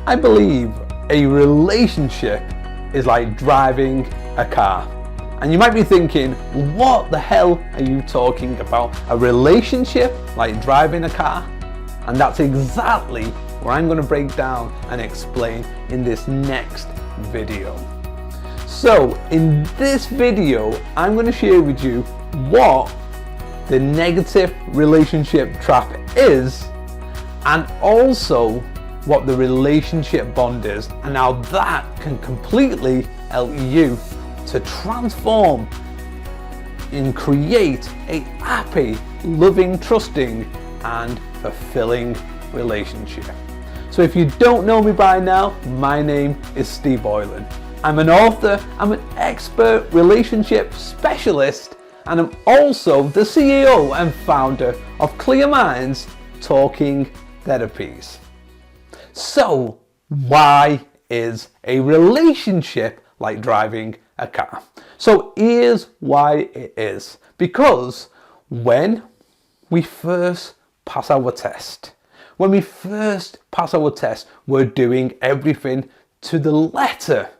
I believe a relationship is like driving a car. And you might be thinking, what the hell are you talking about? A relationship like driving a car? And that's exactly what I'm going to break down and explain in this next video. So in this video, I'm going to share with you what the negative relationship trap is, and also what the relationship bond is, and how that can completely help you to transform and create a happy, loving, trusting and fulfilling relationship. So if you don't know me by now, my name is Steve Boylan. I'm an author, I'm an expert relationship specialist, and I'm also the CEO and founder of Clear Minds Talking Therapies. So why is a relationship like driving a car? So here's why it is. Because when we first pass our test, we're doing everything to the letter.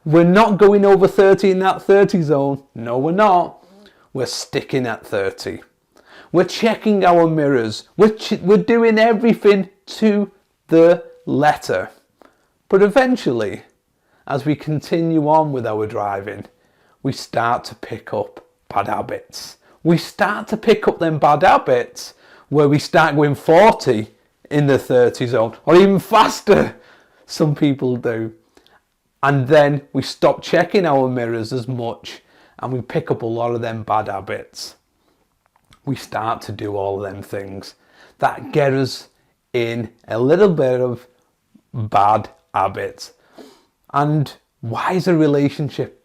We're not going over 30 in that 30 zone. No, we're not. We're sticking at 30. We're checking our mirrors. We're doing everything to the letter. But eventually, as we continue on with our driving, we start to pick up bad habits. We start to pick up them bad habits where we start going 40 in the 30 zone, or even faster. Some people do. And then we stop checking our mirrors as much and we pick up a lot of them bad habits. We start to do all of them things that get us in a little bit of bad habits. And why is a relationship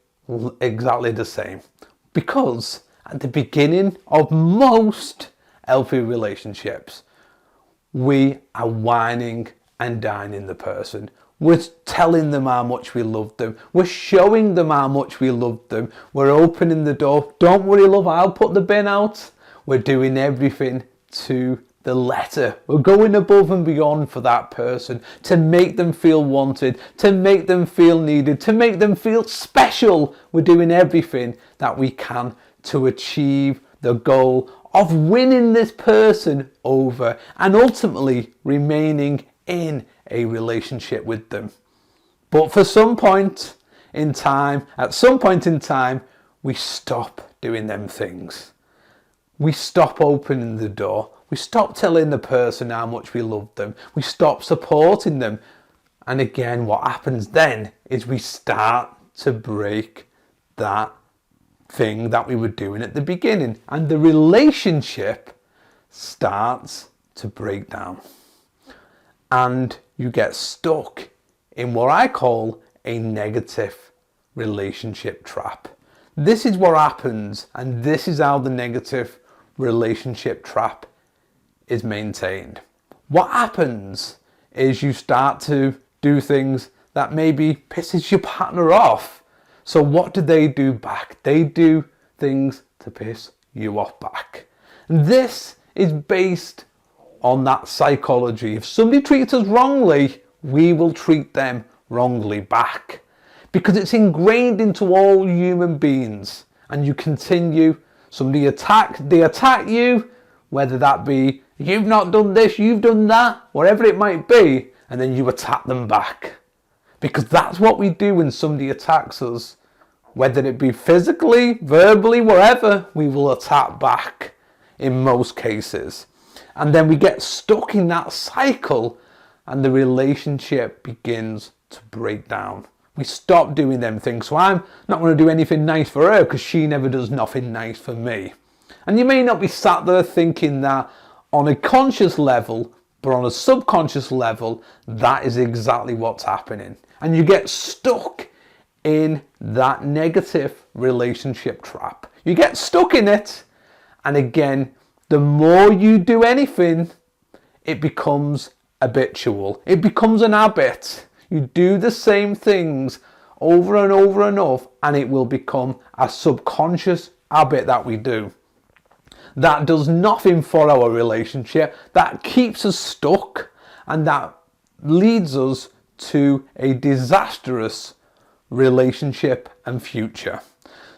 exactly the same? Because at the beginning of most healthy relationships, we are whining and dining the person. We're telling them how much we love them. We're showing them how much we love them. We're opening the door. Don't worry, love, I'll put the bin out. We're doing everything to the letter. We're going above and beyond for that person to make them feel wanted, to make them feel needed, to make them feel special. We're doing everything that we can to achieve the goal of winning this person over and ultimately remaining in a relationship with them. But at some point in time, we stop doing them things. We stop opening the door. We stop telling the person how much we love them. We stop supporting them. And again, what happens then is we start to break that thing that we were doing at the beginning. And the relationship starts to break down. And you get stuck in what I call a negative relationship trap. This is what happens, and this is how the negative relationship trap is maintained. What happens is you start to do things that maybe pisses your partner off. So what do they do back? They do things to piss you off back. And this is based on that psychology. If somebody treats us wrongly, we will treat them wrongly back. Because it's ingrained into all human beings. And you continue, they attack you, whether that be, you've not done this, you've done that, whatever it might be, and then you attack them back. Because that's what we do when somebody attacks us. Whether it be physically, verbally, wherever, we will attack back in most cases. And then we get stuck in that cycle and the relationship begins to break down. We stop doing them things. So I'm not going to do anything nice for her because she never does nothing nice for me. And you may not be sat there thinking that on a conscious level, but on a subconscious level, that is exactly what's happening. And you get stuck in that negative relationship trap. You get stuck in it. And again, the more you do anything, it becomes habitual. It becomes an habit. You do the same things over and over and over, and it will become a subconscious habit that we do. That does nothing for our relationship, that keeps us stuck, and that leads us to a disastrous relationship and future.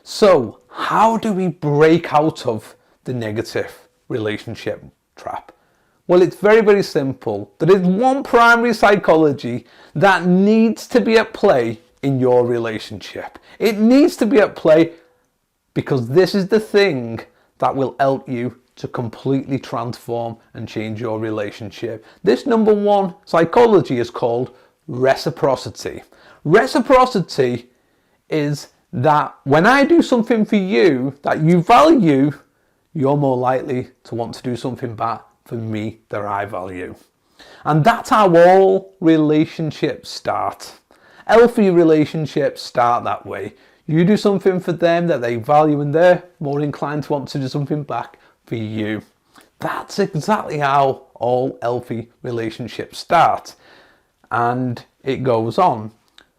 So, how do we break out of the negative relationship trap? Well, it's very, very simple. There is one primary psychology that needs to be at play in your relationship. It needs to be at play because this is the thing that will help you to completely transform and change your relationship. This number one psychology is called reciprocity. Reciprocity is that when I do something for you that you value, you're more likely to want to do something back for me that I value. And that's how all relationships start. Healthy relationships start that way. You do something for them that they value and they're more inclined to want to do something back for you. That's exactly how all healthy relationships start. And it goes on.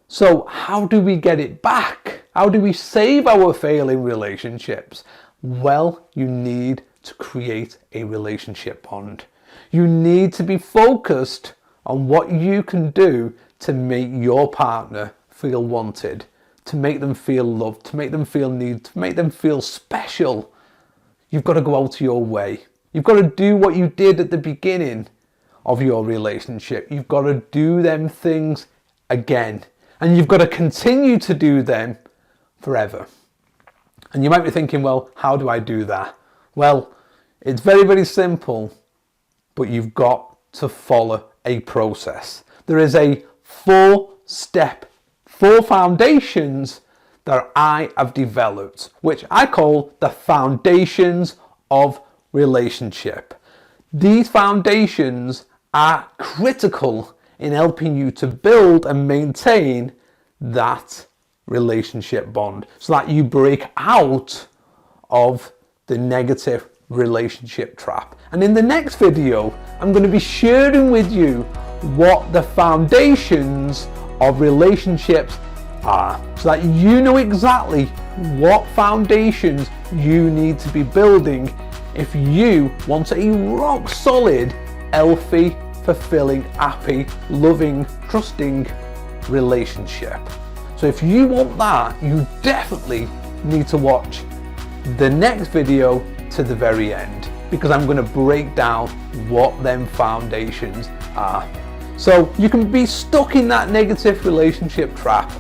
So how do we get it back? How do we save our failing relationships? Well, you need to create a relationship bond. You need to be focused on what you can do to make your partner feel wanted, to make them feel loved, to make them feel needed, to make them feel special. You've got to go out of your way. You've got to do what you did at the beginning of your relationship. You've got to do them things again. And you've got to continue to do them forever. And you might be thinking, well, how do I do that? Well, it's very, very simple, but you've got to follow a process. There is a 4-step, 4 foundations that I have developed, which I call the foundations of relationship. These foundations are critical in helping you to build and maintain that relationship bond so that you break out of the negative relationship trap. And in the next video, I'm going to be sharing with you what the foundations of relationships are so that you know exactly what foundations you need to be building if you want a rock solid, healthy, fulfilling, happy, loving, trusting relationship. So if you want that, you definitely need to watch the next video to the very end, because I'm going to break down what them foundations are. So you can be stuck in that negative relationship trap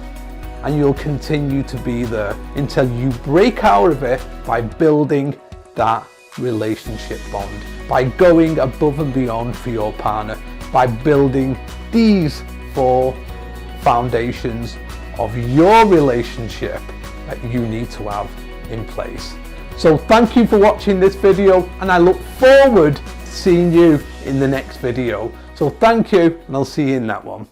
and you'll continue to be there until you break out of it by building that relationship bond, by going above and beyond for your partner, by building these 4 foundations of your relationship that you need to have in place. So thank you for watching this video, and I look forward to seeing you in the next video. So thank you, and I'll see you in that one.